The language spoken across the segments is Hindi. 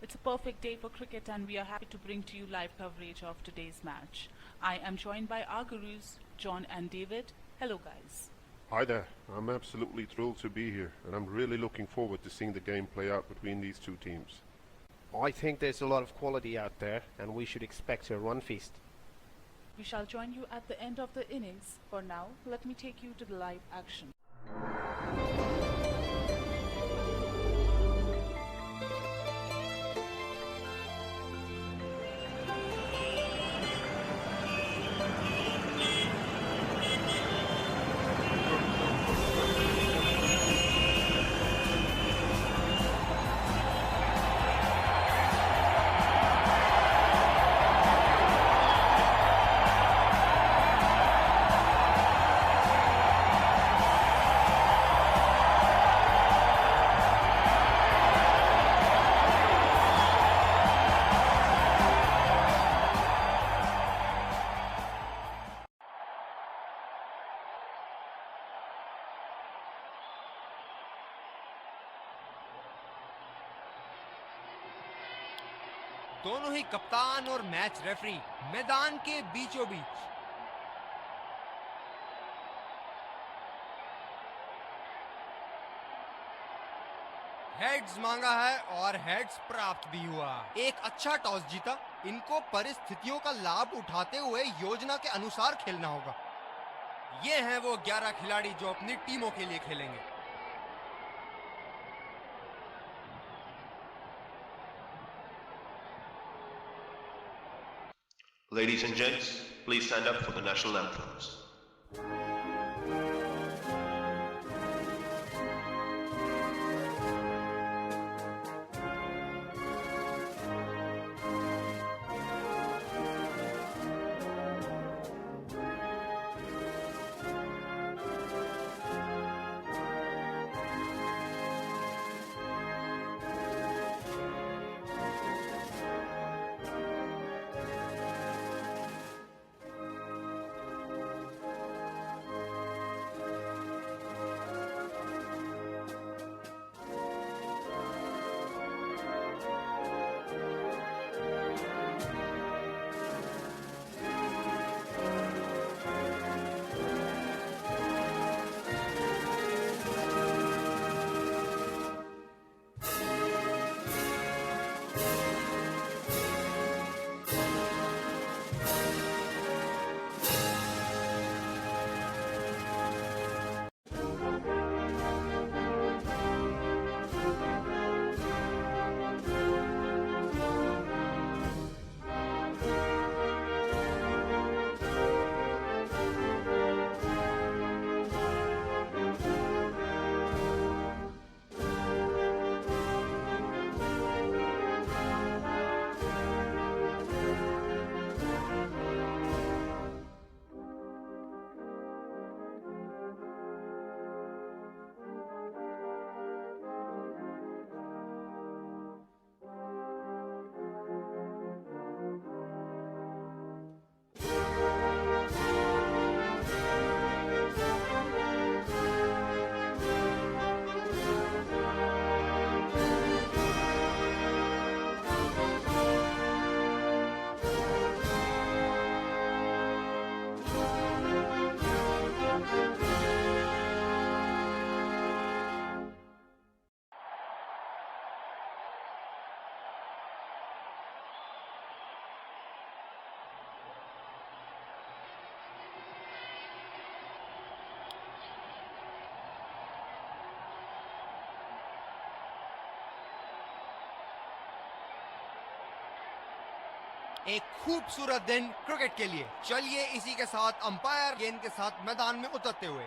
It's a perfect day for cricket, and we are happy to bring to you live coverage of today's match. I am joined by our gurus, John and David. Hello, guys. Hi there. I'm absolutely thrilled to be here, and I'm really looking forward to seeing the game play out between these two teams. I think there's a lot of quality out there, and we should expect a run feast. We shall join you at the end of the innings. For now, let me take you to the live action. दोनों ही कप्तान और मैच रेफरी मैदान के बीचों बीच। हेड्स मांगा है और हेड्स प्राप्त भी हुआ। एक अच्छा टॉस जीता। इनको परिस्थितियों का लाभ उठाते हुए योजना के अनुसार खेलना होगा। ये हैं वो 11 खिलाड़ी जो अपनी टीमों के लिए खेलेंगे। Ladies and gents, please stand up for the national anthems. एक खूबसूरत दिन क्रिकेट के लिए। चलिए इसी के साथ अंपायर गेंद के साथ मैदान में उतरते हुए।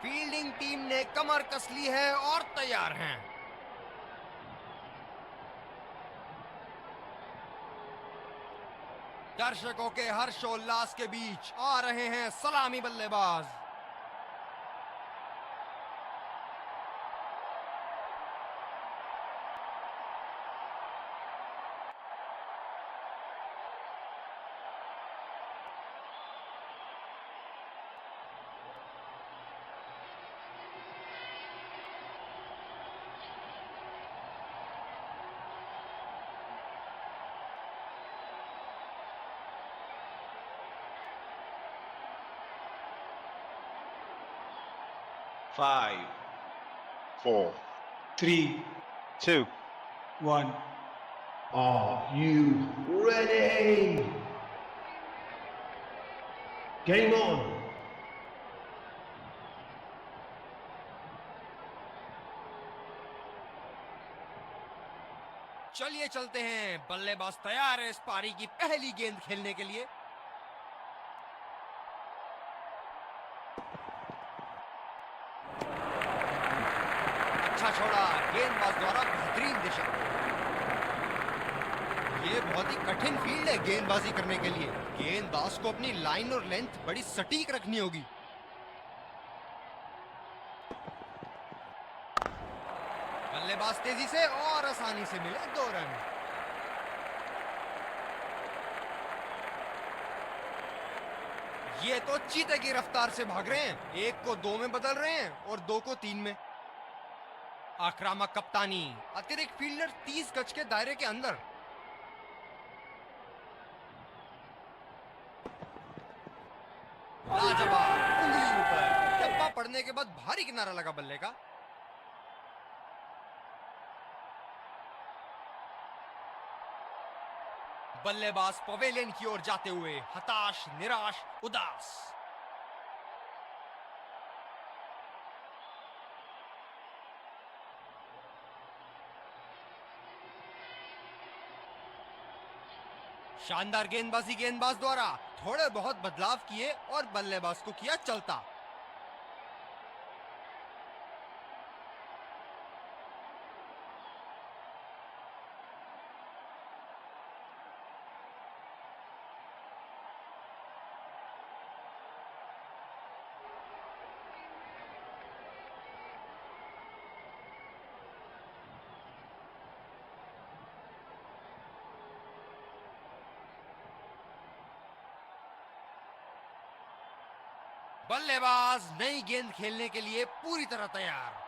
फील्डिंग टीम ने कमर कस ली है और तैयार हैं। दर्शकों के हर्षोल्लास के बीच आ रहे हैं सलामी बल्लेबाज। 5, 4. 3, 2, 1. Are you ready? Game on! चलिए चलते हैं, बल्लेबाज तैयार है इस पारी की पहली गेंद खेलने के लिए। अच्छा छोड़ा, गेंदबाज द्वारा बेहतरीन दिशा। ये बहुत ही कठिन फील्ड है गेंदबाजी करने के लिए। गेंदबाज को अपनी लाइन और लेंथ बड़ी सटीक रखनी होगी। बल्लेबाज तेजी से और आसानी से मिले 2 रन। ये तो चीते की रफ्तार से भाग रहे हैं, 1 को 2 में बदल रहे हैं और 2 को 3 में। आक्रामक कप्तानी, अतिरिक्त फील्डर 30 गज के दायरे के अंदर। लाजवाब, उंगली ऊपर, टप्पा पड़ने के बाद भारी किनारा लगा बल्ले का। बल्लेबाज पवेलियन की ओर जाते हुए हताश, निराश, उदास। शानदार गेंदबाजी गेंदबाज द्वारा थोड़े बहुत बदलाव किए और बल्लेबाज को किया चलता। बल्लेबाज नई गेंद खेलने के लिए पूरी तरह तैयार।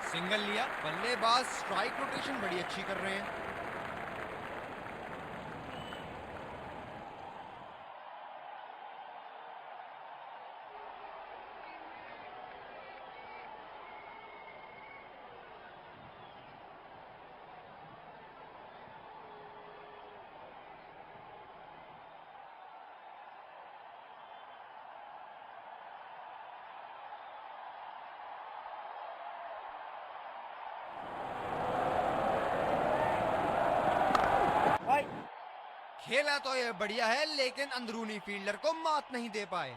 सिंगल लिया, बल्लेबाज स्ट्राइक रोटेशन बड़ी अच्छी कर रहे हैं। खेला तो ये बढ़िया है, लेकिन अंदरूनी फील्डर को मात नहीं दे पाए।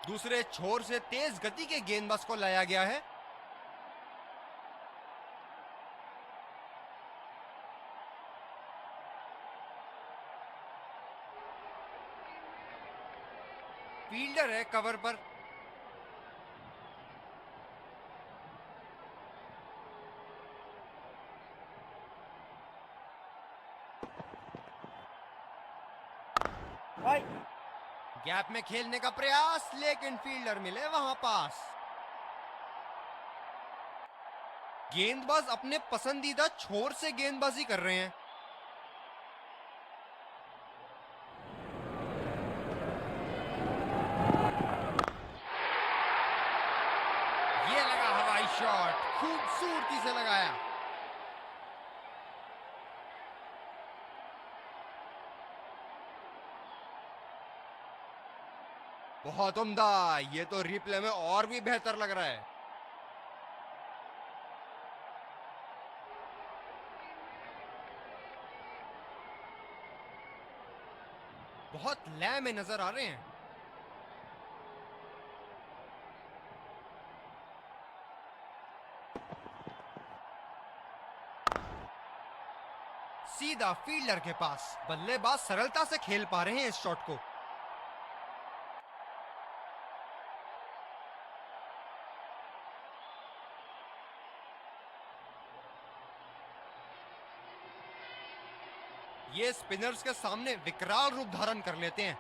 दूसरे छोर से तेज गति के गेंदबाज को लाया गया है। फील्डर है कवर पर। गैप में खेलने का प्रयास, लेकिन फील्डर मिले वहां पास। गेंदबाज अपने पसंदीदा छोर से गेंदबाजी कर रहे हैं। ये लगा हवाई शॉट, खूबसूरती से लगाया। बहुत उम्दा, ये तो रिप्ले में और भी बेहतर लग रहा है। बहुत लय में नजर आ रहे हैं। सीधा फील्डर के पास। बल्लेबाज सरलता से खेल पा रहे हैं इस शॉट को। ये स्पिनर्स के सामने विकराल रूप धारण कर लेते हैं।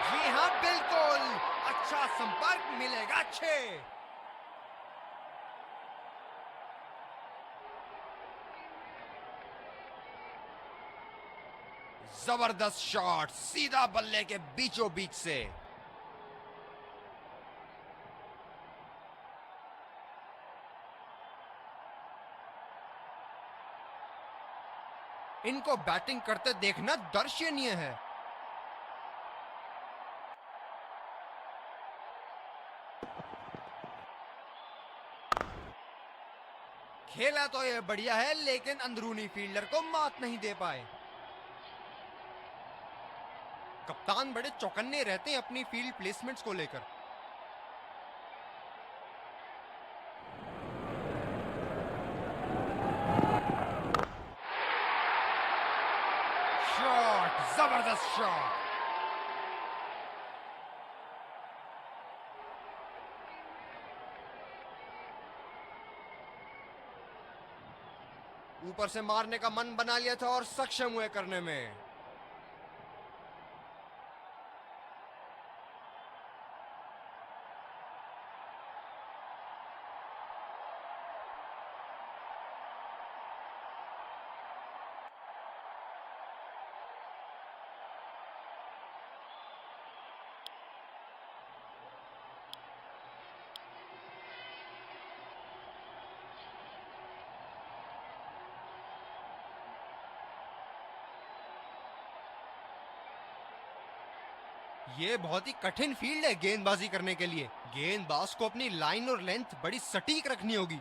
जी हाँ, बिल्कुल अच्छा संपर्क मिलेगा। 6। जबरदस्त शॉट सीधा बल्ले के बीचों बीच से। इनको बैटिंग करते देखना दर्शनीय है। खेला तो ये बढ़िया है, लेकिन अंदरूनी फील्डर को मात नहीं दे पाए। कप्तान बड़े चौकन्ने रहते हैं अपनी फील्ड प्लेसमेंट्स को लेकर। शॉट, जबरदस्त शॉट। ऊपर से मारने का मन बना लिया था और सक्षम हुए करने में। ये बहुत ही कठिन फील्ड है गेंदबाजी करने के लिए। गेंदबाज को अपनी लाइन और लेंथ बड़ी सटीक रखनी होगी।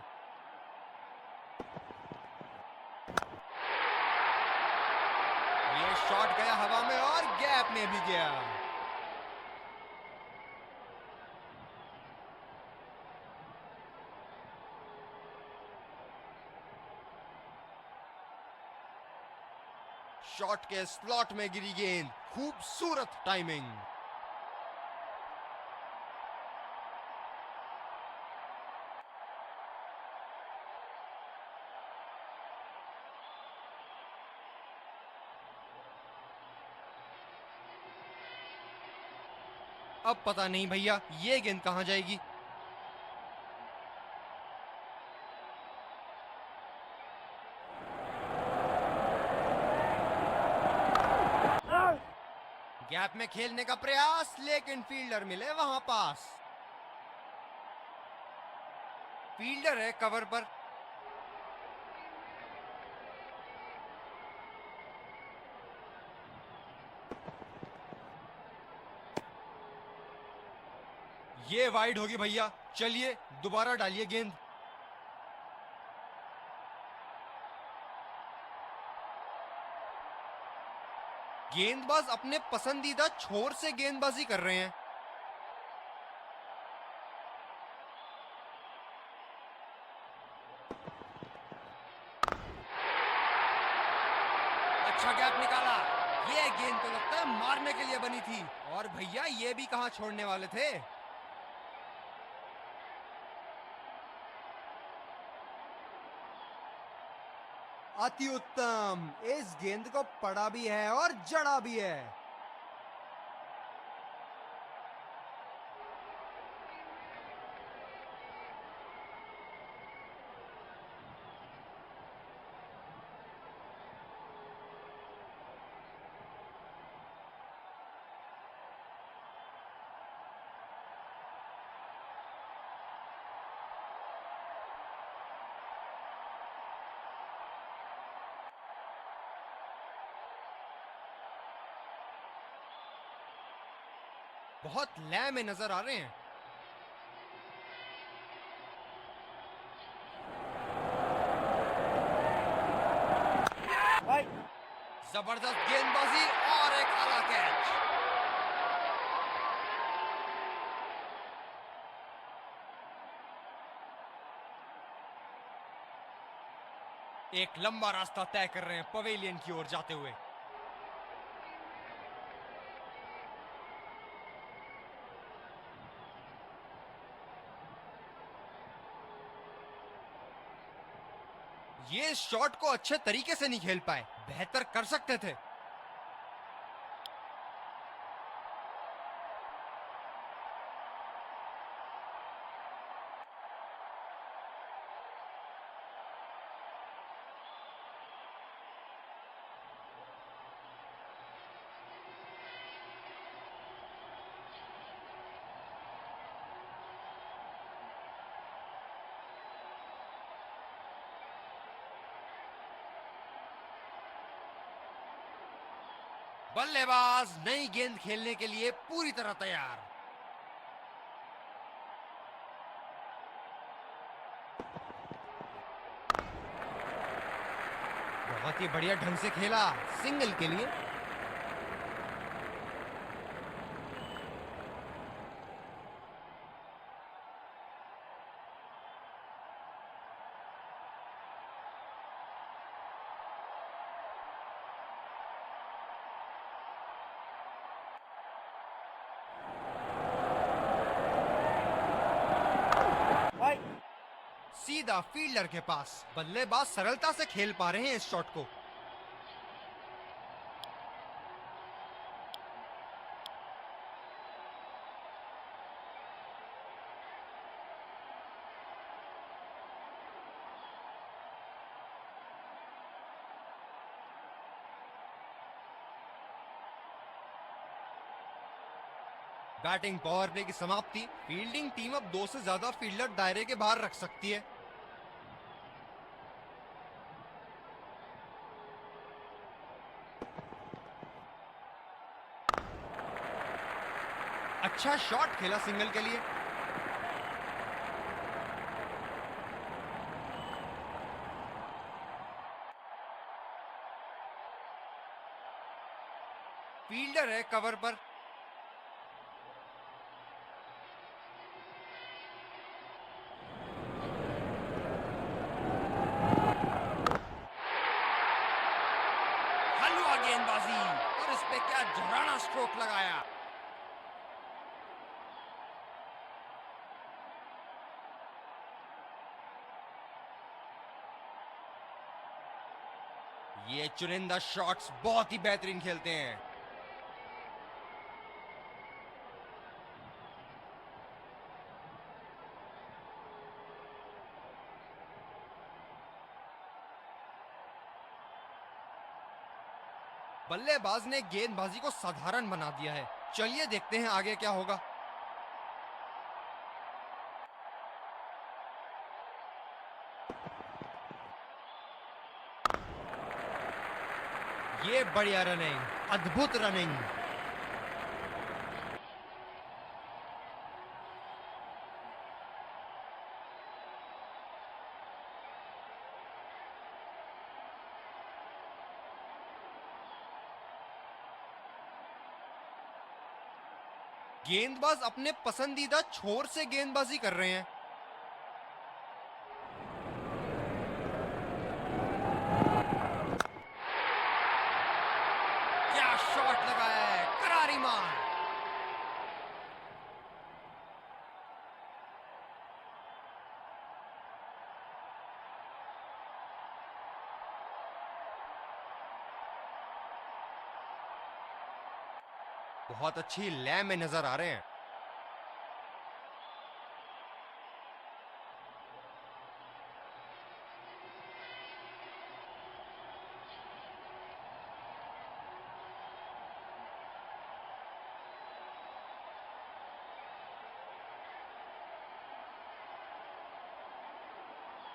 ये शॉट गया हवा में और गैप में भी गया। शॉट के स्लॉट में गिरी गेंद, खूबसूरत टाइमिंग। अब पता नहीं भैया ये गेंद कहां जाएगी। गैप में खेलने का प्रयास, लेकिन फील्डर मिले वहां पास। फील्डर है कवर पर। ये वाइड होगी भैया। चलिए दोबारा डालिए गेंद। गेंदबाज अपने पसंदीदा छोर से गेंदबाजी कर रहे हैं। अच्छा गैप निकाला। ये गेंद तो लगता है मारने के लिए बनी थी, और भैया ये भी कहां छोड़ने वाले थे। अति उत्तम। इस गेंद को पड़ा भी है और जड़ा भी है। बहुत लय में नजर आ रहे हैं। जबरदस्त गेंदबाजी और एक आला कैच। एक लंबा रास्ता तय कर रहे हैं पवेलियन की ओर जाते हुए। ये इस शॉट को अच्छे तरीके से नहीं खेल पाए, बेहतर कर सकते थे। बल्लेबाज नई गेंद खेलने के लिए पूरी तरह तैयार। बहुत ही बढ़िया ढंग से खेला, सिंगल के लिए। सीधा फील्डर के पास। बल्लेबाज सरलता से खेल पा रहे हैं इस शॉट को। बैटिंग पावर प्ले की समाप्ति। फील्डिंग टीम अब 2 से ज्यादा फील्डर दायरे के बाहर रख सकती है। अच्छा शॉट खेला सिंगल के लिए। फील्डर है कवर पर। हलवा गेंदबाजी, और इस पे क्या झराना स्ट्रोक लगाया। ये चुनिंदा शॉट्स बहुत ही बेहतरीन खेलते हैं। बल्लेबाज ने गेंदबाजी को साधारण बना दिया है। चलिए देखते हैं आगे क्या होगा। ये बढ़िया रनिंग, अद्भुत रनिंग। गेंदबाज अपने पसंदीदा छोर से गेंदबाजी कर रहे हैं। क्या शॉट लगाया है, करारी मार। बहुत अच्छी लय में नजर आ रहे हैं।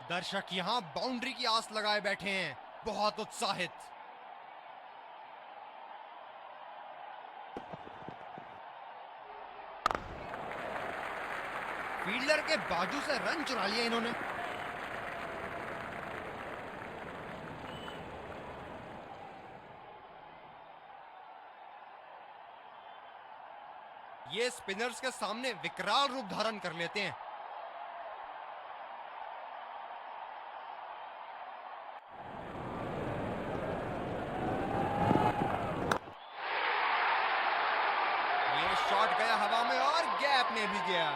दर्शक यहां बाउंड्री की आस लगाए बैठे हैं, बहुत उत्साहित। फील्डर के बाजू से रन चुरा लिया इन्होंने। ये स्पिनर्स के सामने विकराल रूप धारण कर लेते हैं। गैप में भी गया।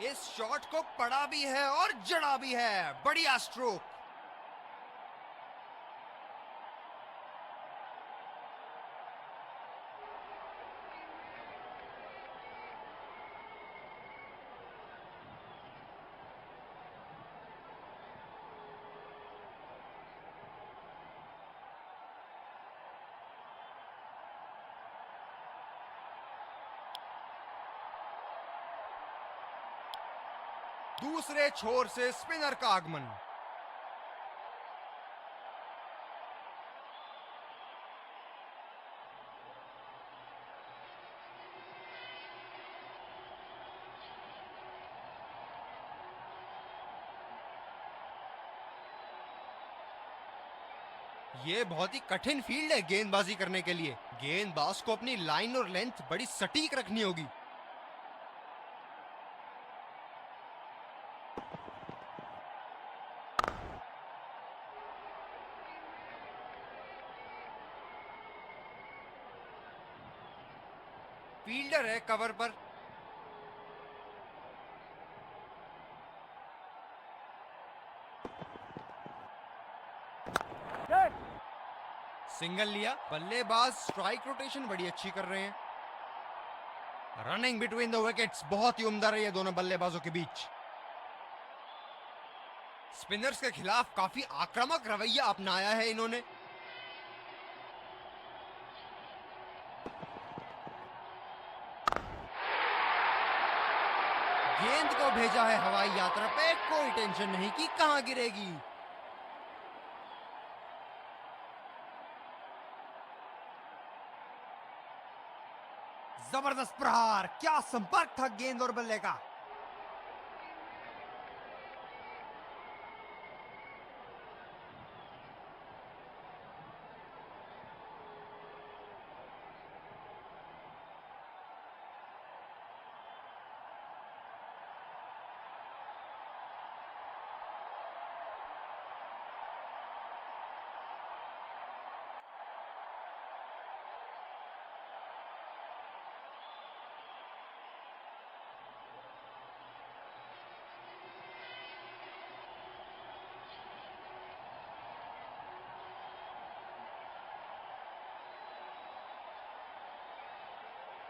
इस शॉट को पड़ा भी है और जड़ा भी है। बढ़िया स्ट्रोक। दूसरे छोर से स्पिनर का आगमन। ये बहुत ही कठिन फील्ड है गेंदबाजी करने के लिए। गेंदबाज को अपनी लाइन और लेंथ बड़ी सटीक रखनी होगी। फील्डर है कवर पर। सिंगल लिया। बल्लेबाज स्ट्राइक रोटेशन बड़ी अच्छी कर रहे हैं। रनिंग बिटवीन द विकेट्स बहुत ही उम्दा रही है दोनों बल्लेबाजों के बीच। स्पिनर्स के खिलाफ काफी आक्रामक रवैया अपनाया है इन्होंने। गेंद को भेजा है हवाई यात्रा पे। कोई टेंशन नहीं कि कहां गिरेगी। जबरदस्त प्रहार। क्या संपर्क था गेंद और बल्ले का।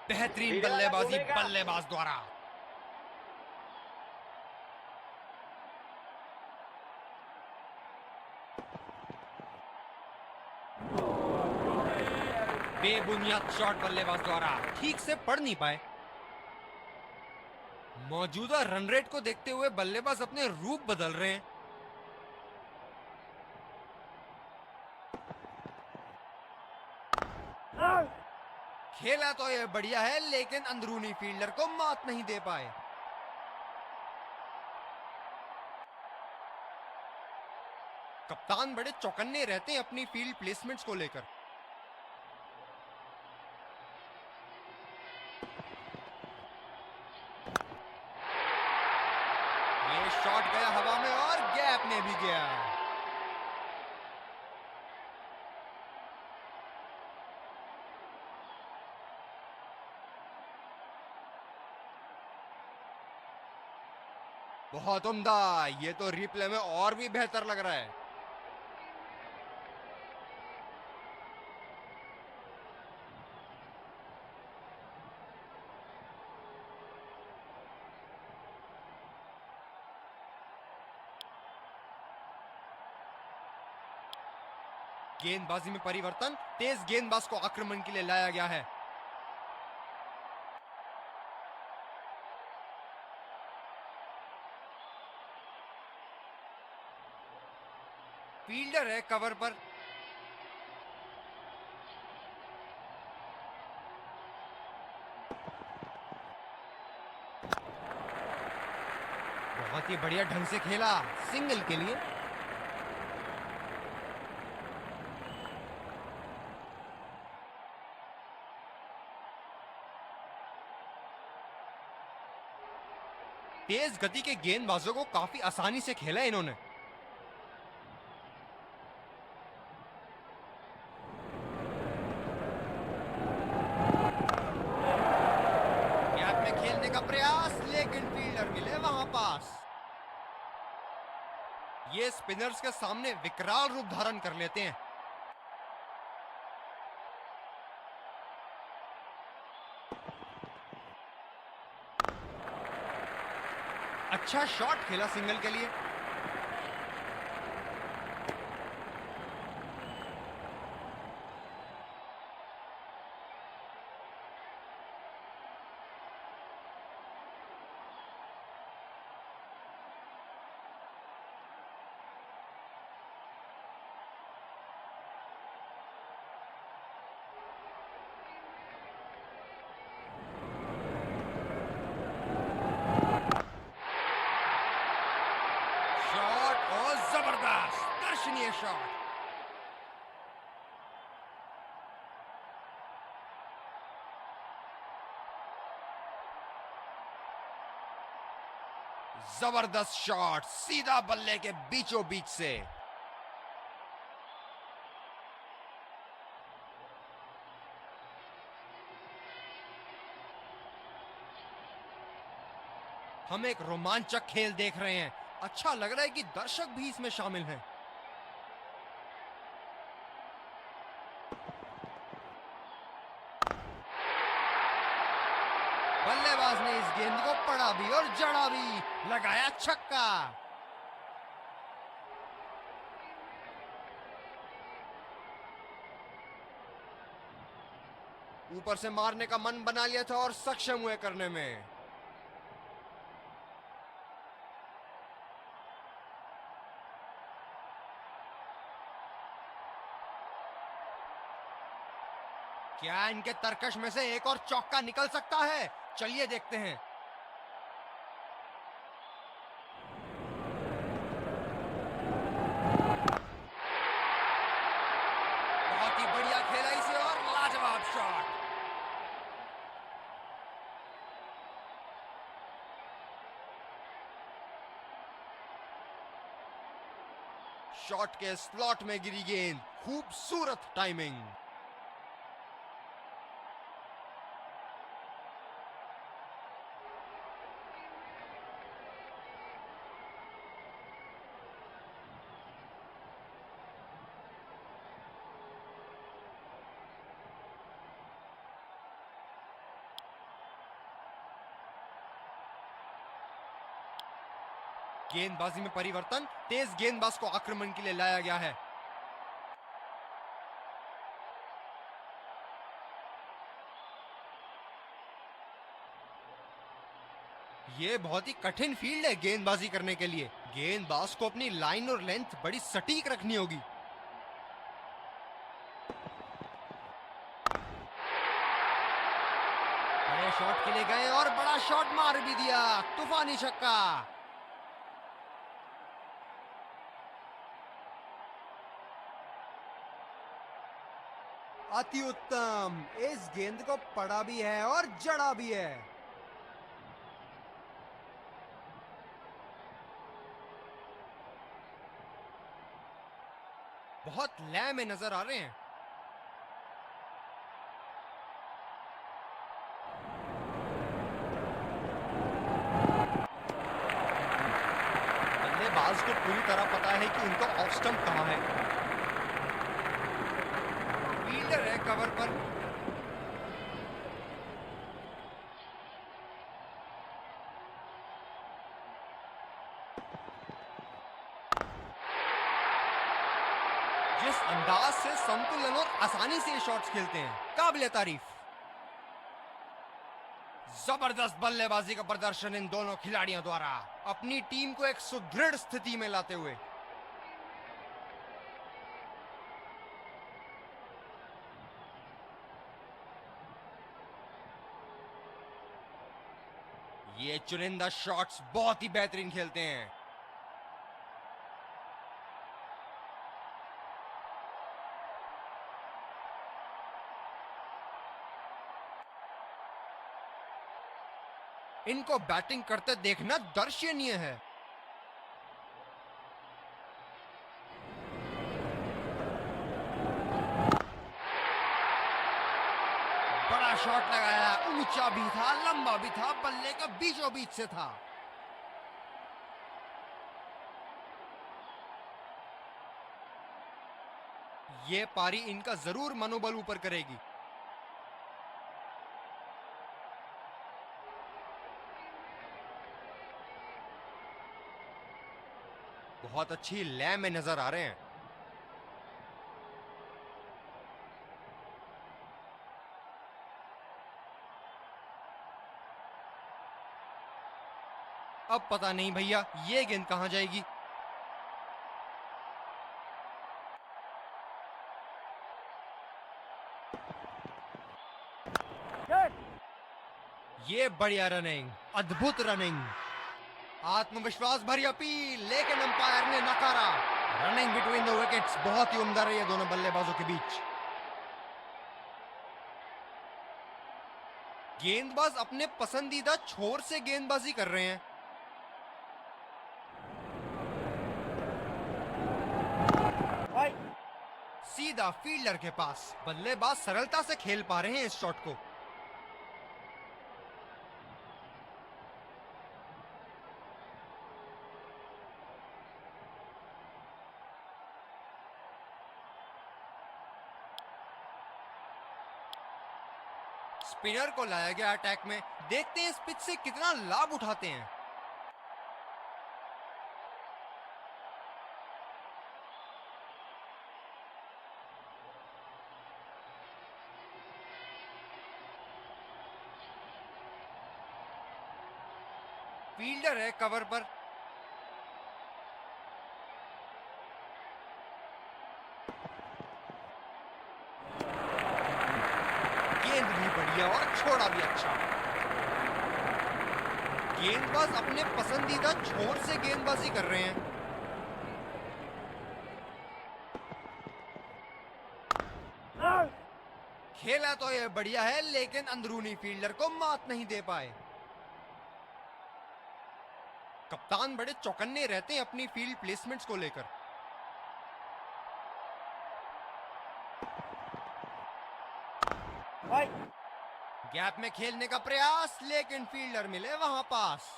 बेहतरीन बल्लेबाजी बल्लेबाज द्वारा। बेबुनियाद शॉट बल्लेबाज द्वारा। ठीक से पढ़ नहीं पाए। मौजूदा रन रेट को देखते हुए बल्लेबाज अपने रूप बदल रहे हैं। खेला तो ये बढ़िया है लेकिन अंदरूनी फील्डर को मात नहीं दे पाए। कप्तान बड़े चौकन्ने रहते हैं अपनी फील्ड प्लेसमेंट्स को लेकर। ये शॉट गया हवा में और गैप में भी गया। बहुत उम्दा। ये तो रिप्ले में और भी बेहतर लग रहा है। गेंदबाजी में परिवर्तन। तेज गेंदबाज को आक्रमण के लिए लाया गया है। फील्डर है कवर पर। बहुत ही बढ़िया ढंग से खेला सिंगल के लिए। तेज गति के गेंदबाजों को काफी आसानी से खेला इन्होंने। गैप में खेलने का प्रयास, लेकिन फील्डर मिले वहां पास। ये स्पिनर्स के सामने विकराल रूप धारण कर लेते हैं। अच्छा शॉट खेला सिंगल के लिए। शॉट और जबरदस्त दर्शनीय शॉट। जबरदस्त शॉट सीधा बल्ले के बीचों बीच से। हम एक रोमांचक खेल देख रहे हैं। अच्छा लग रहा है कि दर्शक भी इसमें शामिल हैं। बल्लेबाज ने इस गेंद को पड़ा भी और जड़ा भी, लगाया छक्का। ऊपर से मारने का मन बना लिया था और सक्षम हुए करने में। क्या इनके तरकश में से एक और चौका निकल सकता है? चलिए देखते हैं। बहुत ही बढ़िया खेला इसे और लाजवाब शॉट। शॉट के स्लॉट में गिरी गेंद, खूबसूरत टाइमिंग। गेंदबाजी में परिवर्तन, तेज गेंदबाज को आक्रमण के लिए लाया गया है। ये बहुत ही कठिन फील्ड है गेंदबाजी करने के लिए। गेंदबाज को अपनी लाइन और लेंथ बड़ी सटीक रखनी होगी। बड़े शॉट के लिए गए और बड़ा शॉट मार भी दिया, तूफानी छक्का। अति उत्तम, इस गेंद को पड़ा भी है और जड़ा भी है। बहुत लय में नजर आ रहे हैं। बल्लेबाज को पूरी तरह पता है कि उनका ऑफ स्टंप कहां है। फील्डर है कवर पर। जिस अंदाज से संतुलन और आसानी से ये शॉट्स खेलते हैं, काबिले तारीफ। जबरदस्त बल्लेबाजी का प्रदर्शन इन दोनों खिलाड़ियों द्वारा, अपनी टीम को एक सुदृढ़ स्थिति में लाते हुए। ये चुनिंदा शॉट्स बहुत ही बेहतरीन खेलते हैं। इनको बैटिंग करते देखना दर्शनीय है। बड़ा शॉट लगाया, ऊंचा भी था, लंबा भी था, बल्ले का बीचों बीच से था। ये पारी इनका जरूर मनोबल ऊपर करेगी। बहुत अच्छी लय में नजर आ रहे हैं। अब पता नहीं भैया ये गेंद कहां जाएगी। ये बढ़िया रनिंग, अद्भुत रनिंग, आत्मविश्वास भरी अपील, लेकिन अंपायर ने नकारा। रनिंग बिटवीन द विकेट्स बहुत ही उम्दा रही है दोनों बल्लेबाजों के बीच। गेंदबाज अपने पसंदीदा छोर से गेंदबाजी कर रहे हैं। सीधा फील्डर के पास, बल्लेबाज सरलता से खेल पा रहे हैं इस शॉट को। स्पिनर को लाया गया अटैक में, देखते हैं इस पिच से कितना लाभ उठाते हैं। फील्डर है कवर पर। गेंद भी बढ़िया और छोड़ा भी अच्छा। गेंदबाज अपने पसंदीदा छोर से गेंदबाजी कर रहे हैं। खेला तो यह बढ़िया है, लेकिन अंदरूनी फील्डर को मात नहीं दे पाए। कप्तान बड़े चौकन्ने रहते हैं अपनी फील्ड प्लेसमेंट्स को लेकर। गैप में खेलने का प्रयास, लेकिन फील्डर मिले वहां पास।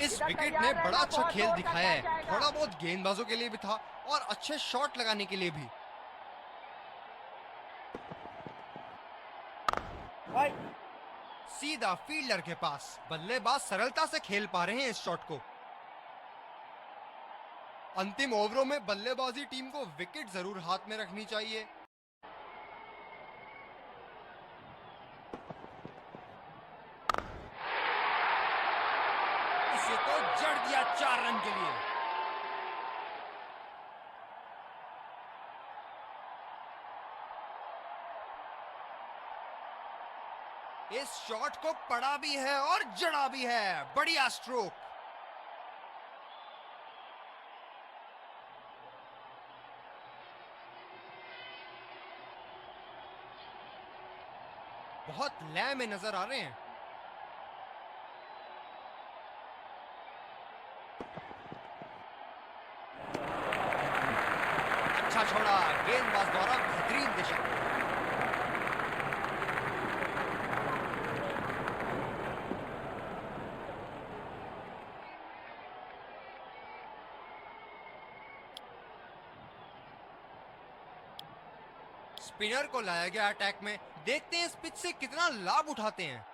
इस विकेट ने बड़ा अच्छा खेल दिखाया है, थोड़ा बहुत गेंदबाजों के लिए भी था और अच्छे शॉट लगाने के लिए भी। सीधा फील्डर के पास, बल्लेबाज सरलता से खेल पा रहे हैं इस शॉट को। अंतिम ओवरों में बल्लेबाजी टीम को विकेट जरूर हाथ में रखनी चाहिए। इसे तो जड़ दिया 4 रन के लिए। इस शॉट को पड़ा भी है और जड़ा भी है, बढ़िया स्ट्रोक। बहुत लय में नजर आ रहे हैं। अच्छा छोड़ा, गेंदबाज द्वारा बेहतरीन दिशा। स्पिनर को लाया गया अटैक में, देखते हैं इस पिच से कितना लाभ उठाते हैं।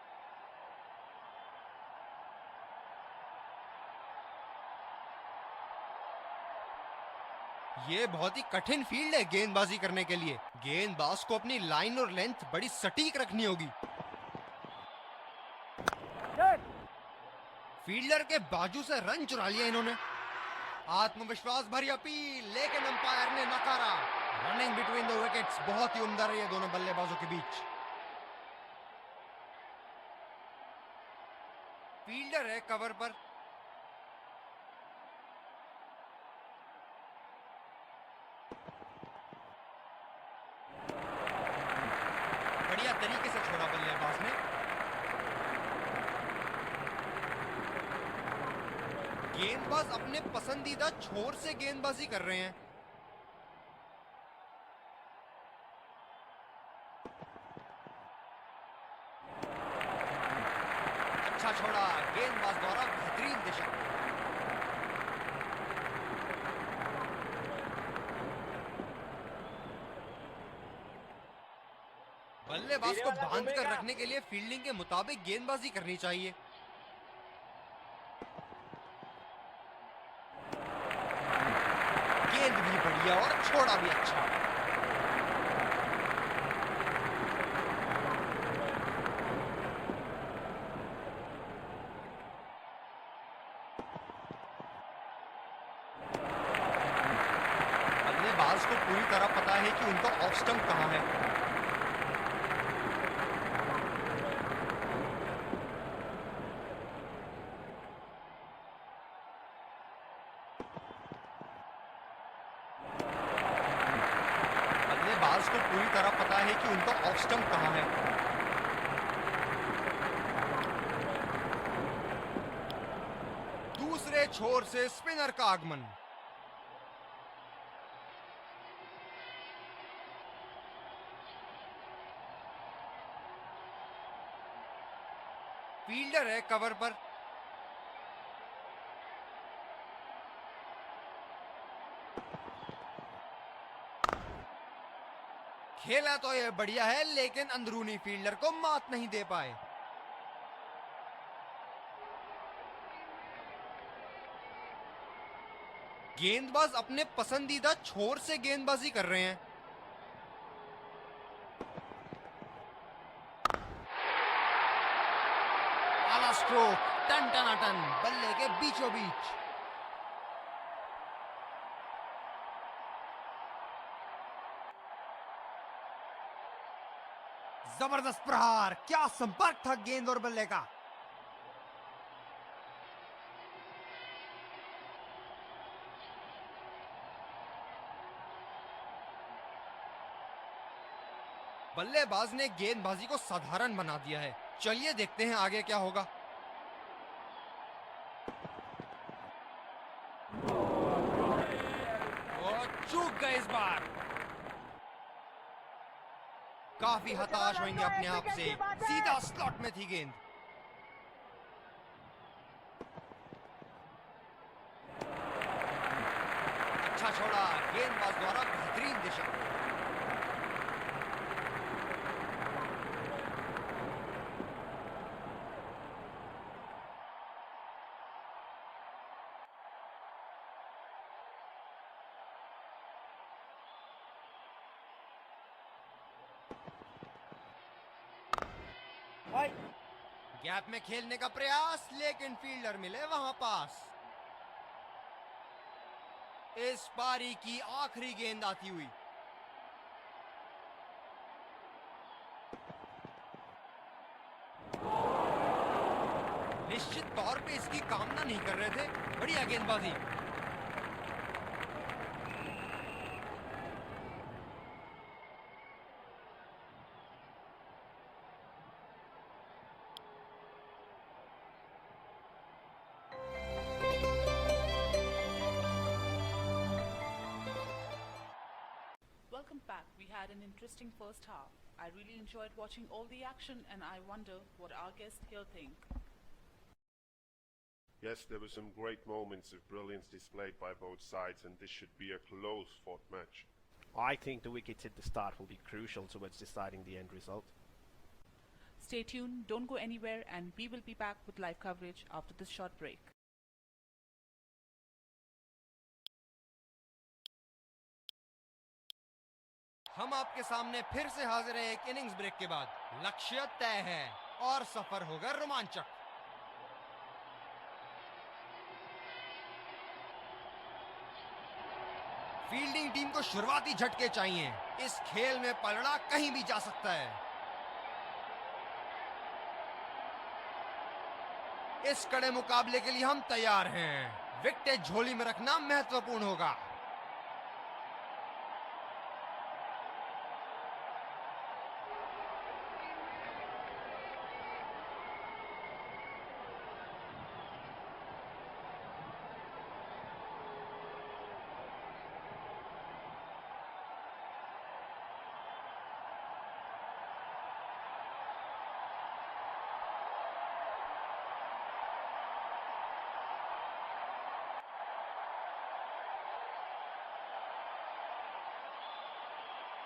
ये बहुत ही कठिन फील्ड है गेंदबाजी करने के लिए। गेंदबाज को अपनी लाइन और लेंथ बड़ी सटीक रखनी होगी। फील्डर के बाजू से रन चुरा लिया इन्होंने। आत्मविश्वास भरी अपील, लेकिन अंपायर ने नकारा। रनिंग बिटवीन द विकेट्स बहुत ही उम्दा रही है दोनों बल्लेबाजों के बीच। फील्डर है कवर पर। बढ़िया तरीके से छोड़ा बल्लेबाज ने। गेंदबाज अपने पसंदीदा छोर से गेंदबाजी कर रहे हैं। अच्छा छोड़ा, गेंदबाज द्वारा बेहतरीन दिशा। बल्लेबाज को बांध कर रखने के लिए फील्डिंग के मुताबिक गेंदबाजी करनी चाहिए। गेंद भी बढ़िया और छोड़ा भी अच्छा। बल्लेबाज को पूरी तरह पता है कि उनका ऑफ स्टंप कहां है। बल्लेबाज को पूरी तरह पता है कि उनका ऑफ स्टंप कहां है। दूसरे छोर से स्पिनर का आगमन। फील्डर है कवर पर। खेला तो यह बढ़िया है, लेकिन अंदरूनी फील्डर को मात नहीं दे पाए। गेंदबाज अपने पसंदीदा छोर से गेंदबाजी कर रहे हैं। आला स्ट्रोक, टन टनाटन, बल्ले के बीचों बीच। जबरदस्त प्रहार, क्या संपर्क था गेंद और बल्ले का। बल्लेबाज ने गेंदबाजी को साधारण बना दिया है। चलिए देखते हैं आगे क्या होगा। वो चूक गए इस बार। काफी हताश होंगे अपने आप से। सीधा स्लॉट में थी गेंद। अच्छा छोड़ा, गेंदबाज द्वारा बेहतरीन दिशा। गैप में खेलने का प्रयास, लेकिन फील्डर मिले वहां पास। इस पारी की आखिरी गेंद आती हुई। निश्चित तौर पे इसकी कामना नहीं कर रहे थे। बढ़िया गेंदबाजी। Welcome back. We had an interesting first half. I really enjoyed watching all the action and I wonder what our guests here think. Yes, there were some great moments of brilliance displayed by both sides, and this should be a close fought match. I think the wickets at the start will be crucial towards deciding the end result. Stay tuned, don't go anywhere, and we will be back with live coverage after this short break. हम आपके सामने फिर से हाजिर हैं एक इनिंग्स ब्रेक के बाद। लक्ष्य तय है और सफर होगा रोमांचक। फील्डिंग टीम को शुरुआती झटके चाहिए। इस खेल में पलड़ा कहीं भी जा सकता है। इस कड़े मुकाबले के लिए हम तैयार हैं। विकेट झोली में रखना महत्वपूर्ण होगा।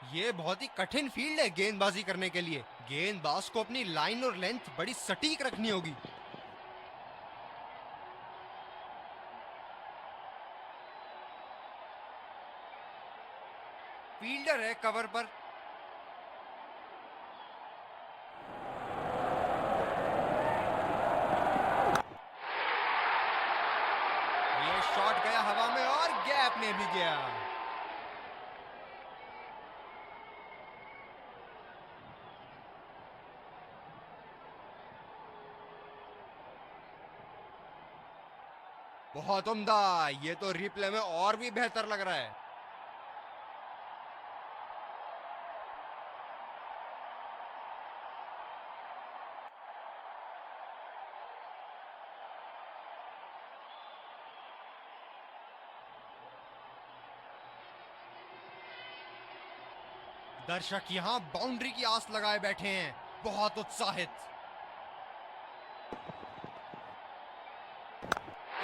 ये बहुत ही कठिन फील्ड है गेंदबाजी करने के लिए। गेंदबाज को अपनी लाइन और लेंथ बड़ी सटीक रखनी होगी। फील्डर है कवर पर। ये शॉट गया हवा में और गैप में भी गया। बहुत उम्दा। ये तो रिप्ले में और भी बेहतर लग रहा है। दर्शक यहां बाउंड्री की आस लगाए बैठे हैं, बहुत उत्साहित।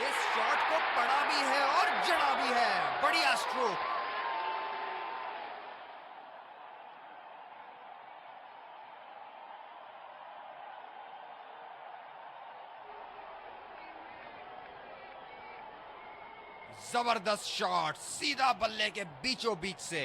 इस शॉट को पड़ा भी है और जड़ा भी है। बढ़िया स्ट्रोक। जबरदस्त शॉट, सीधा बल्ले के बीचों बीच से।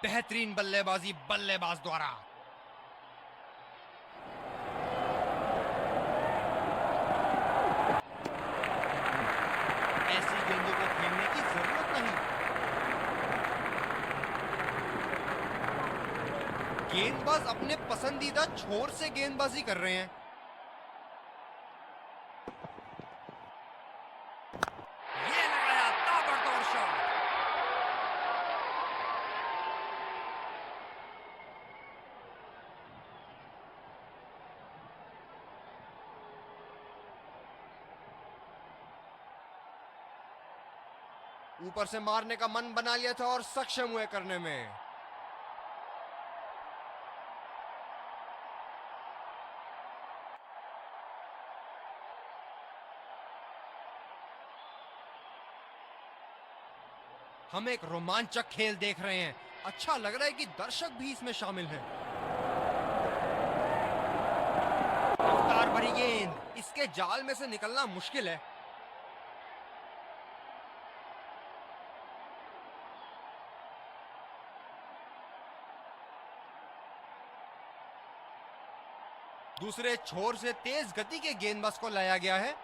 बेहतरीन बल्लेबाजी बल्लेबाज द्वारा। ऐसी गेंदों को खेलने की जरूरत नहीं। गेंदबाज अपने पसंदीदा छोर से गेंदबाजी कर रहे हैं। ये लगाया ताबड़तोड़ शॉट। ऊपर से मारने का मन बना लिया था और सक्षम हुए करने में। हम एक रोमांचक खेल देख रहे हैं। अच्छा लग रहा है कि दर्शक भी इसमें शामिल हैं। रफ्तार भरी गेंद, इसके जाल में से निकलना मुश्किल है। दूसरे छोर से तेज गति के गेंदबाज को लाया गया है।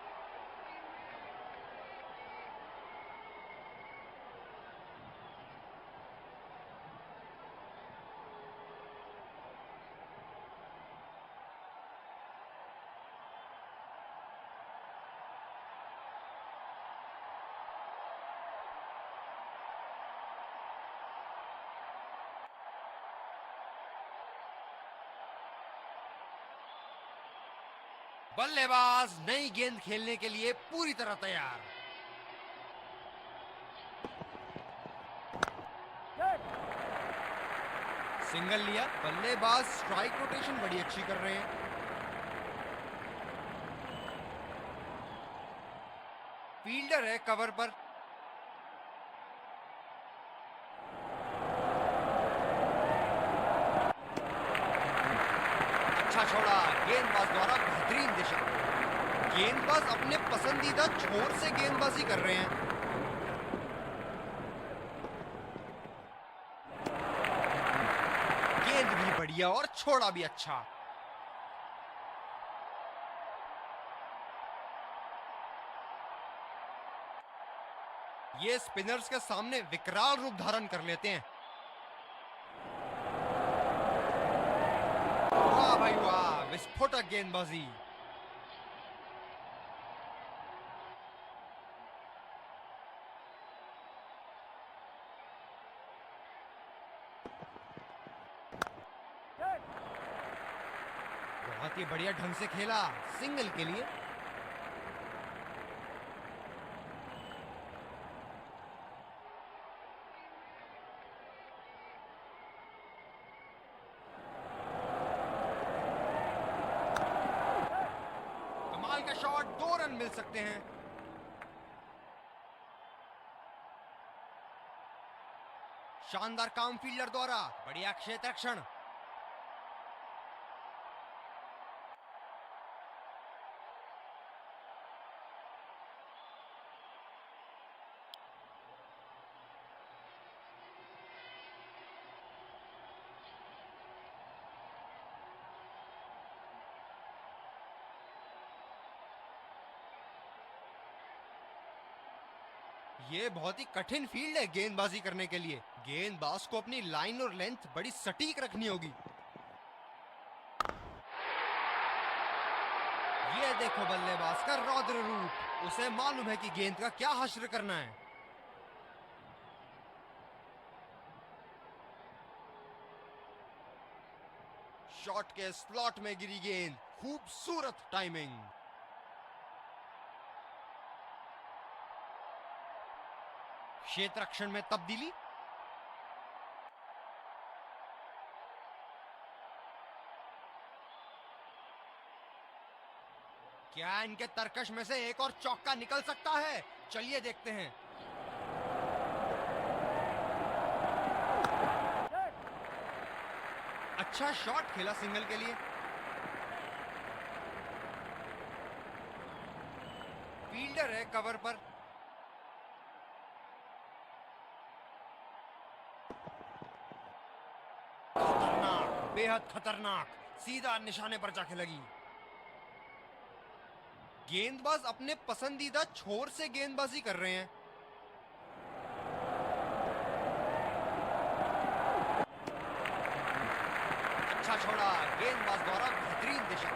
बल्लेबाज नई गेंद खेलने के लिए पूरी तरह तैयार। सिंगल लिया। बल्लेबाज स्ट्राइक रोटेशन बड़ी अच्छी कर रहे हैं। फील्डर है कवर पर। अच्छा छोड़ा, गेंदबाज द्वारा बेहतरीन दिशा। गेंदबाज अपने पसंदीदा छोर से गेंदबाजी कर रहे हैं। गेंद भी बढ़िया और छोड़ा भी अच्छा। ये स्पिनर्स के सामने विकराल रूप धारण कर लेते हैं। वाह भाई वाह, विस्फोटक गेंदबाजी। बहुत ही बढ़िया ढंग से खेला, सिंगल के लिए। का शॉट, 2 रन मिल सकते हैं। शानदार काम फील्डर द्वारा, बढ़िया क्षेत्र रक्षण। ये बहुत ही कठिन फील्ड है गेंदबाजी करने के लिए। गेंदबाज को अपनी लाइन और लेंथ बड़ी सटीक रखनी होगी। ये देखो बल्लेबाज का रौद्र रूप, उसे मालूम है कि गेंद का क्या हश्र करना है। शॉट के स्लॉट में गिरी गेंद, खूबसूरत टाइमिंग। क्षेत्र रक्षण में तब्दीली। क्या इनके तरकश में से एक और चौका निकल सकता है? चलिए देखते हैं। अच्छा शॉट खेला सिंगल के लिए। फील्डर है कवर पर। खतरनाक, बेहद खतरनाक, सीधा निशाने पर जाके लगी। गेंदबाज अपने पसंदीदा छोर से गेंदबाजी कर रहे हैं। अच्छा छोड़ा, गेंदबाज द्वारा बेहतरीन दिशा।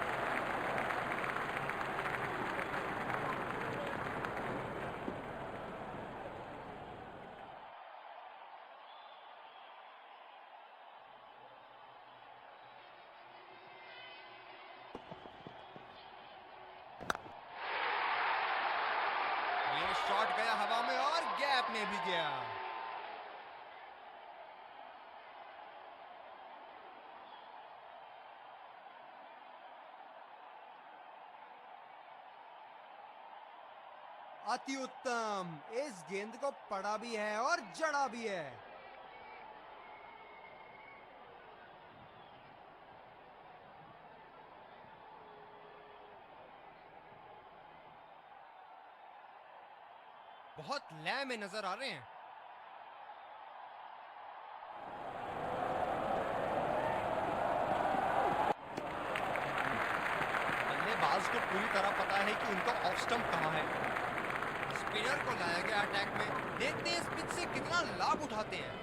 ये शॉट गया हवा में और गैप में भी गया। अति उत्तम, इस गेंद को पड़ा भी है और जड़ा भी है। बहुत लय में नजर आ रहे हैं। बल्लेबाज को पूरी तरह पता है कि उनका ऑफ स्टंप कहां है। स्पिनर को लाया गया अटैक में। देखते हैं इस पिच से कितना लाभ उठाते हैं।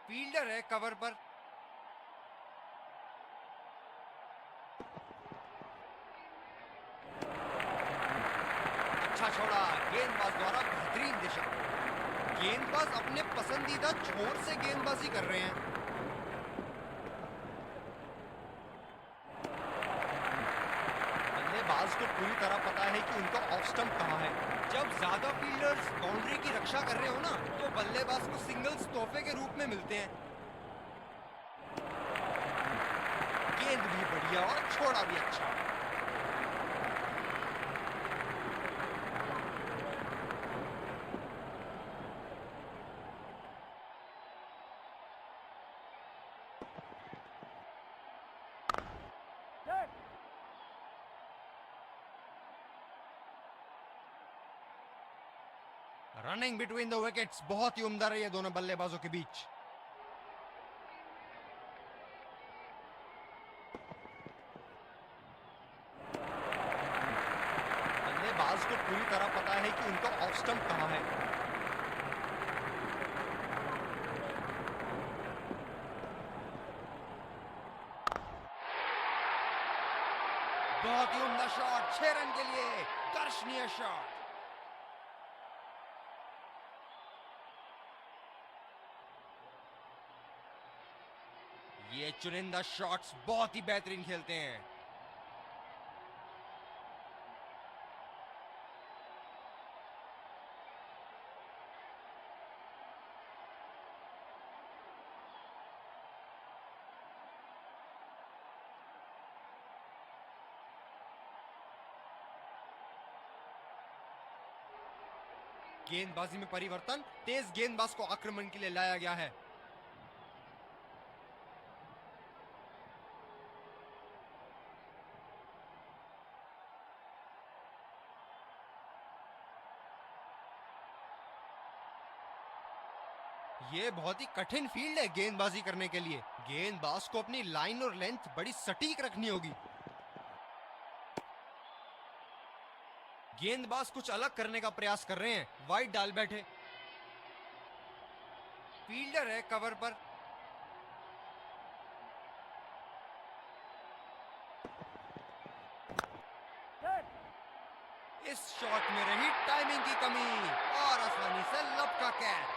फील्डर है कवर पर। अच्छा छोड़ा, गेंदबाज द्वारा बेहतरीन दिशा। गेंदबाज अपने पसंदीदा छोर से गेंदबाजी कर रहे हैं। बल्लेबाज को पूरी तरह पता है कि उनका ऑफ स्टंप कहां है। जब ज्यादा फील्डर्स बाउंड्री की रक्षा कर रहे हो ना, तो बल्लेबाज को सिंगल्स तोहफे के रूप में मिलते हैं। गेंद भी बढ़िया और छोड़ा भी अच्छा। रनिंग बिटवीन द विकेट्स बहुत ही उम्दा रही है दोनों बल्लेबाजों के बीच। बल्लेबाज को पूरी तरह पता है कि उनका ऑफ स्टंप कहां है। बहुत ही उम्दा शॉट, 6 रन के लिए दर्शनीय शॉट। ये चुनिंदा शॉट्स बहुत ही बेहतरीन खेलते हैं। गेंदबाजी में परिवर्तन, तेज गेंदबाज को आक्रमण के लिए लाया गया है। ये बहुत ही कठिन फील्ड है गेंदबाजी करने के लिए। गेंदबाज को अपनी लाइन और लेंथ बड़ी सटीक रखनी होगी। गेंदबाज कुछ अलग करने का प्रयास कर रहे हैं, वाइड डाल बैठे। फील्डर है कवर पर। इस शॉट में रही टाइमिंग की कमी और आसानी से लपका कैच।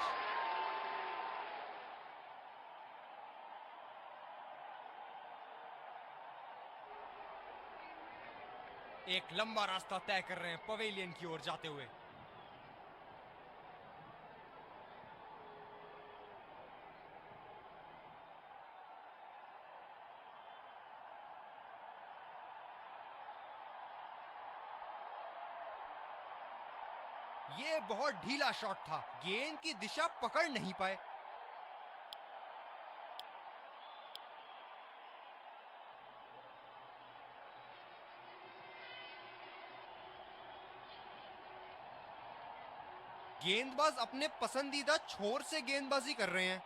एक लंबा रास्ता तय कर रहे हैं पवेलियन की ओर जाते हुए। ये बहुत ढीला शॉट था, गेंद की दिशा पकड़ नहीं पाए। गेंदबाज अपने पसंदीदा छोर से गेंदबाजी कर रहे हैं।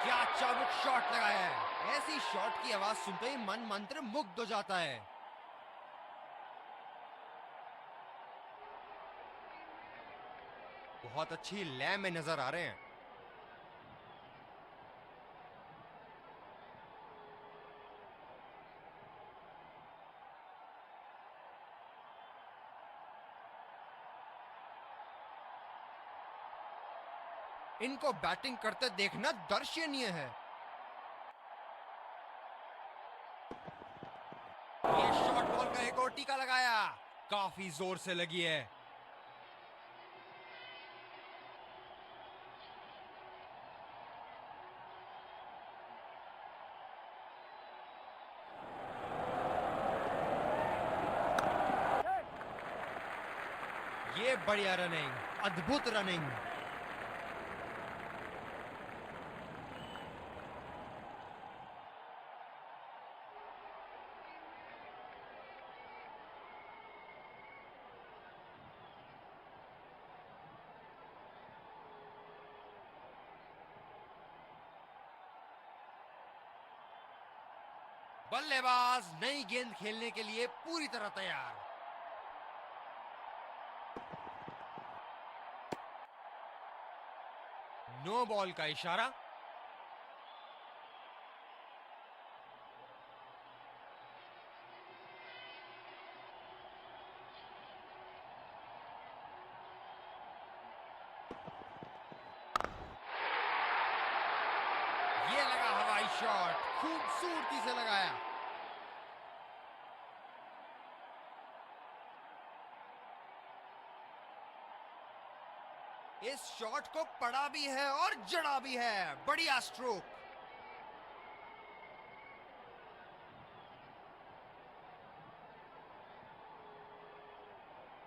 क्या चाबुक शॉट लगाया है। ऐसी शॉट की आवाज सुनते ही मन मंत्र मुग्ध हो जाता है। बहुत अच्छी लय में नजर आ रहे हैं। इनको बैटिंग करते देखना दर्शनीय है। ये शॉट बॉल का एक और टीका लगाया, काफी जोर से लगी है। ये बढ़िया रनिंग, अद्भुत रनिंग। बल्लेबाज नई गेंद खेलने के लिए पूरी तरह तैयार। नो बॉल का इशारा। ये लगा हवाई शॉट, खूबसूरती से लगाया। इस शॉट को पड़ा भी है और जड़ा भी है, बढ़िया स्ट्रोक।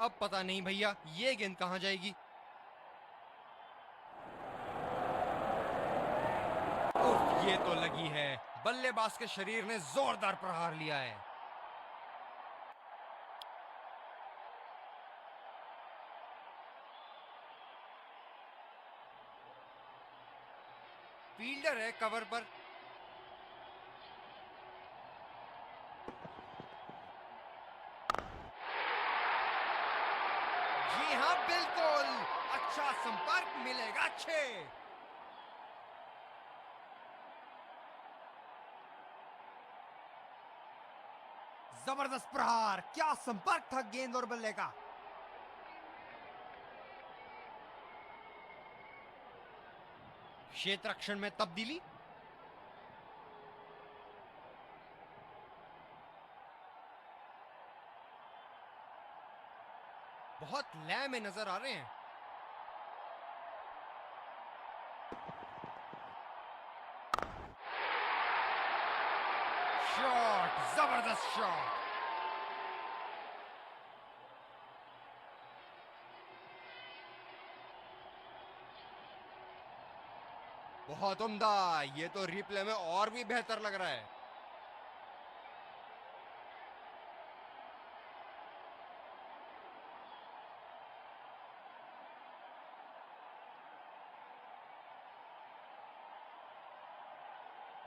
अब पता नहीं भैया ये गेंद कहां जाएगी। उफ, ये तो लगी है। बल्लेबाज के शरीर ने जोरदार प्रहार लिया है। फील्डर है कवर पर। जी हां, बिल्कुल अच्छा संपर्क मिलेगा। अच्छे जबरदस्त प्रहार, क्या संपर्क था गेंद और बल्ले का। क्षेत्र रक्षण में तब्दीली। बहुत लय में नजर आ रहे हैं। शॉट, जबरदस्त शॉट। बहुत उम्दा, ये तो रिप्ले में और भी बेहतर लग रहा है।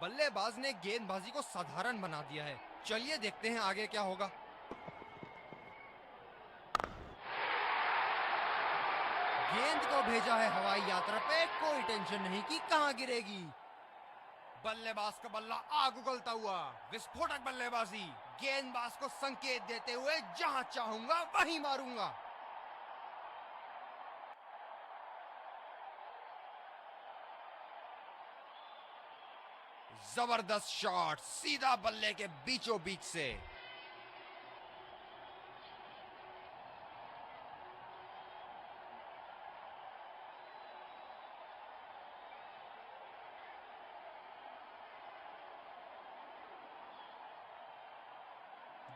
बल्लेबाज ने गेंदबाजी को साधारण बना दिया है। चलिए देखते हैं आगे क्या होगा। गेंद को भेजा है हवाई यात्रा पे, कोई टेंशन नहीं कि कहां गिरेगी। बल्लेबाज का बल्ला आग उगलता हुआ, विस्फोटक बल्लेबाजी, गेंदबाज को संकेत देते हुए जहां चाहूंगा वहीं मारूंगा। जबरदस्त शॉट, सीधा बल्ले के बीचों बीच से।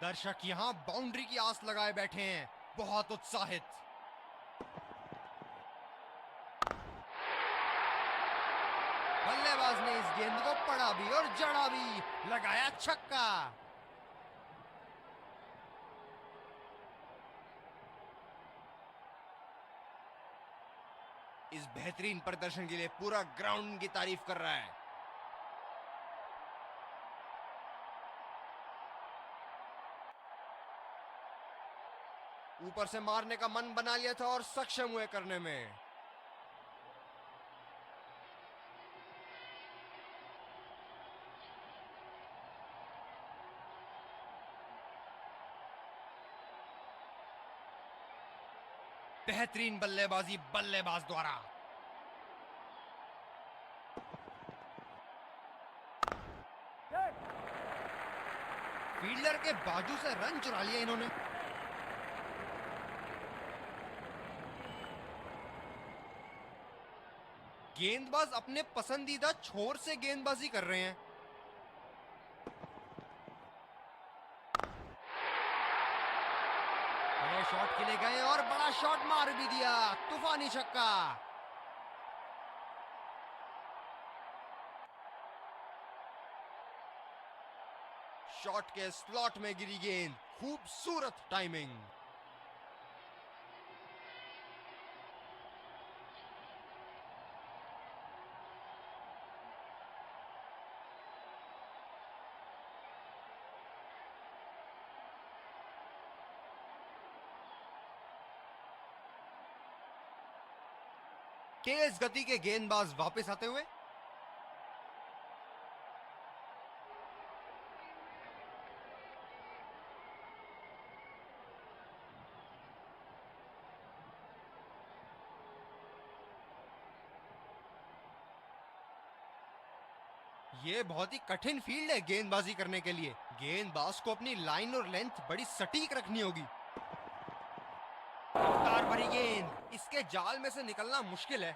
दर्शक यहां बाउंड्री की आस लगाए बैठे हैं, बहुत उत्साहित। बल्लेबाज ने इस गेंद को पड़ा भी और जड़ा भी, लगाया छक्का। इस बेहतरीन प्रदर्शन के लिए पूरा ग्राउंड इनकी तारीफ कर रहा है। ऊपर से मारने का मन बना लिया था और सक्षम हुए करने में। बेहतरीन बल्लेबाजी बल्लेबाज द्वारा। फील्डर के बाजू से रन चुरा लिया इन्होंने। गेंदबाज अपने पसंदीदा छोर से गेंदबाजी कर रहे हैं। बड़े शॉट के लिए गए और बड़ा शॉट मार भी दिया, तूफानी छक्का। शॉट के स्लॉट में गिरी गेंद, खूबसूरत टाइमिंग। तेज गति के गेंदबाज वापस आते हुए। ये बहुत ही कठिन फील्ड है गेंदबाजी करने के लिए। गेंदबाज को अपनी लाइन और लेंथ बड़ी सटीक रखनी होगी। रफ्तार भरी गेंद, इसके जाल में से निकलना मुश्किल है।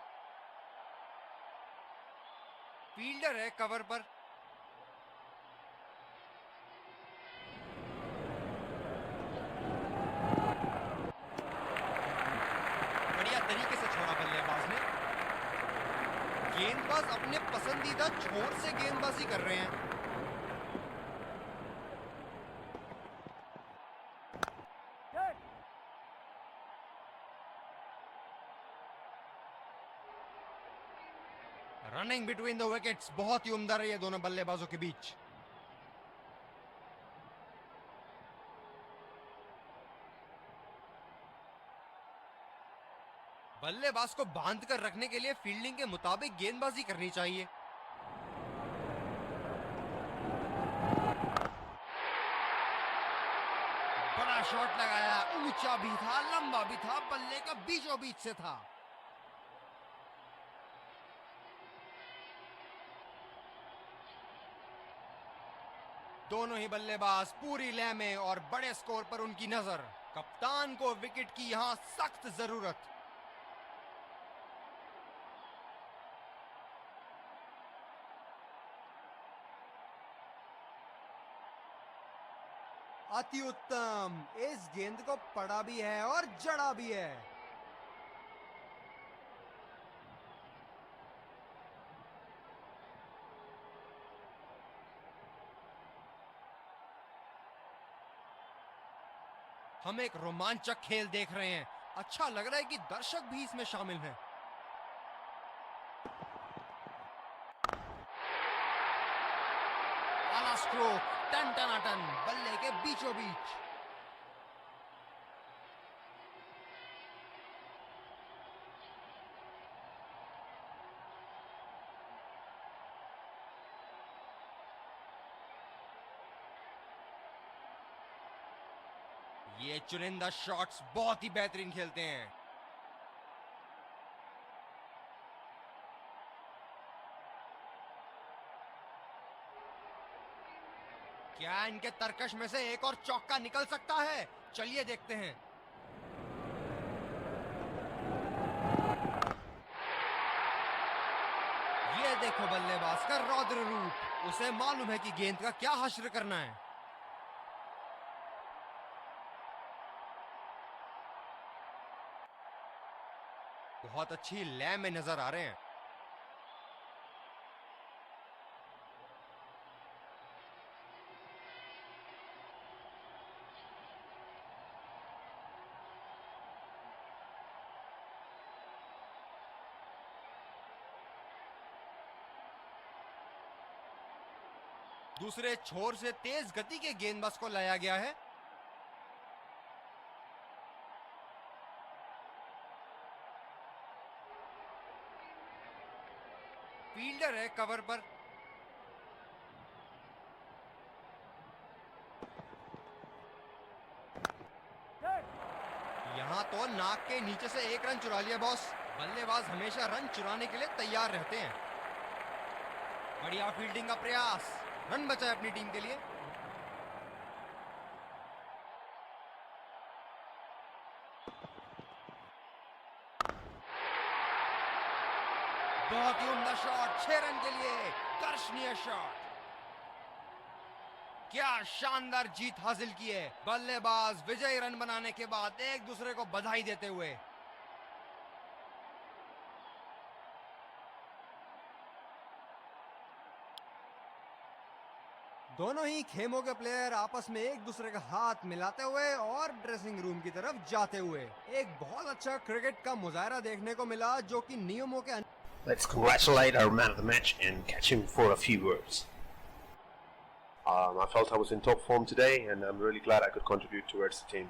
फील्डर है कवर पर। बढ़िया तरीके से छोड़ा बल्लेबाज ने। गेंदबाज अपने पसंदीदा छोर से गेंदबाजी कर रहे हैं। रनिंग बिटवीन द विकेट्स बहुत ही उम्दा रही है दोनों बल्लेबाजों के बीच। बल्लेबाज को बांध कर रखने के लिए फील्डिंग के मुताबिक गेंदबाजी करनी चाहिए। बड़ा शॉट लगाया, ऊंचा भी था, लंबा भी था, बल्ले का बीचों बीच से था। दोनों ही बल्लेबाज पूरी लय में और बड़े स्कोर पर उनकी नजर। कप्तान को विकेट की यहां सख्त जरूरत। अति उत्तम, इस गेंद को पड़ा भी है और जड़ा भी है। हम एक रोमांचक खेल देख रहे हैं। अच्छा लग रहा है कि दर्शक भी इसमें शामिल हैं। आला स्ट्रोक, टन टनाटन, बल्ले के बीचों बीच। ये चुनिंदा शॉट्स बहुत ही बेहतरीन खेलते हैं। क्या इनके तरकश में से एक और चौका निकल सकता है? चलिए देखते हैं। ये देखो बल्लेबाज का रौद्र रूप। उसे मालूम है कि गेंद का क्या हश्र करना है। बहुत अच्छी लय में नजर आ रहे हैं। दूसरे छोर से तेज गति के गेंदबाज को लाया गया है। फील्डर है कवर पर। यहां तो नाक के नीचे से एक रन चुरा लिया बॉस। बल्लेबाज हमेशा रन चुराने के लिए तैयार रहते हैं। बढ़िया फील्डिंग का प्रयास, रन बचाए अपनी टीम के लिए। बहुत ही उम्दा शॉट, 6 रन के लिए दर्शनीय शॉट। क्या शानदार जीत हासिल की है। बल्लेबाज विजयी रन बनाने के बाद एक दूसरे को बधाई देते हुए। दोनों ही खेमों के प्लेयर आपस में एक दूसरे का हाथ मिलाते हुए और ड्रेसिंग रूम की तरफ जाते हुए एक बहुत अच्छा क्रिकेट का मुजाहरा देखने को मिला, जो कि नियमों के Let's congratulate our man of the match and catch him for a few words. I felt I was in top form today, and I'm really glad I could contribute towards the team.